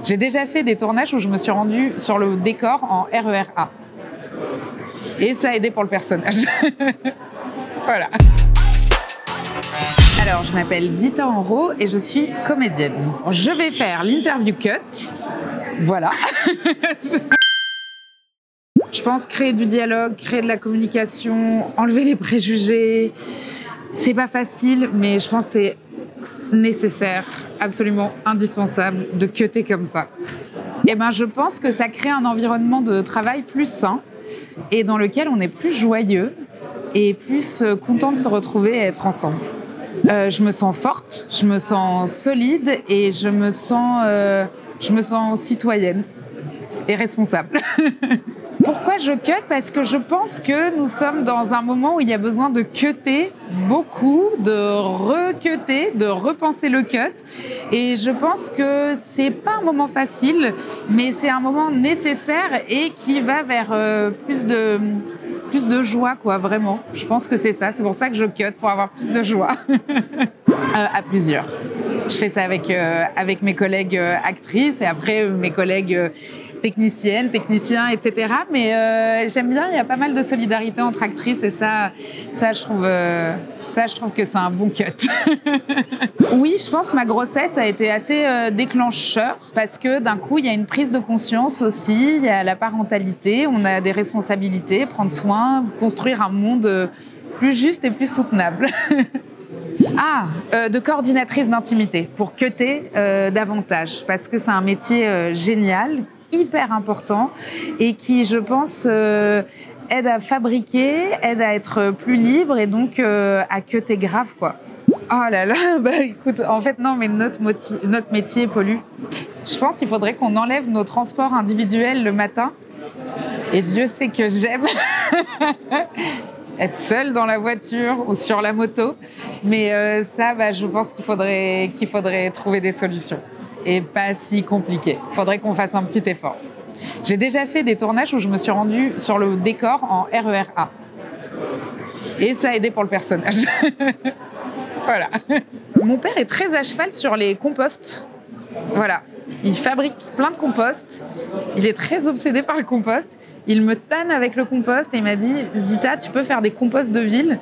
J'ai déjà fait des tournages où je me suis rendue sur le décor en RER A. Et ça a aidé pour le personnage. Voilà. Alors, je m'appelle Zita Enro et je suis comédienne. Je vais faire l'interview cut. Voilà. Je pense créer du dialogue, créer de la communication, enlever les préjugés. C'est pas facile, mais je pense que c'est nécessaire, absolument indispensable de cutter comme ça. Et ben, je pense que ça crée un environnement de travail plus sain et dans lequel on est plus joyeux et plus content de se retrouver et être ensemble. Je me sens forte, je me sens solide et je me sens citoyenne et responsable. Pourquoi je cut? Parce que je pense que nous sommes dans un moment où il y a besoin de cutter beaucoup, de recutter, de repenser le cut. Et je pense que c'est pas un moment facile, mais c'est un moment nécessaire et qui va vers plus de joie, quoi, vraiment. Je pense que c'est ça. C'est pour ça que je cut, pour avoir plus de joie. À plusieurs. Je fais ça avec mes collègues actrices et après mes collègues techniciennes, techniciens, etc. Mais j'aime bien, il y a pas mal de solidarité entre actrices et ça je trouve que c'est un bon cut. Oui, je pense que ma grossesse a été assez déclencheur parce que d'un coup, il y a une prise de conscience aussi, il y a la parentalité, on a des responsabilités, prendre soin, construire un monde plus juste et plus soutenable. De coordinatrice d'intimité pour cutter davantage parce que c'est un métier génial, hyper important et qui, je pense, aide à fabriquer, aide à être plus libre et donc à cutter grave, quoi. Oh là là, bah écoute, en fait non, mais notre métier pollue. Je pense qu'il faudrait qu'on enlève nos transports individuels le matin et Dieu sait que j'aime être seule dans la voiture ou sur la moto. Mais ça, je pense qu'il faudrait trouver des solutions. Et pas si compliqué. Il faudrait qu'on fasse un petit effort. J'ai déjà fait des tournages où je me suis rendue sur le décor en RER A. Et ça a aidé pour le personnage. Voilà. Mon père est très à cheval sur les composts. Voilà. Il fabrique plein de compost. Il est très obsédé par le compost. Il me tanne avec le compost et il m'a dit « Zita, tu peux faire des composts de ville ?»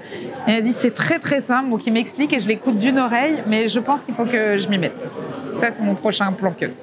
Il m'a dit « C'est très très simple ». Donc il m'explique et je l'écoute d'une oreille, mais je pense qu'il faut que je m'y mette. Ça, c'est mon prochain plan cut.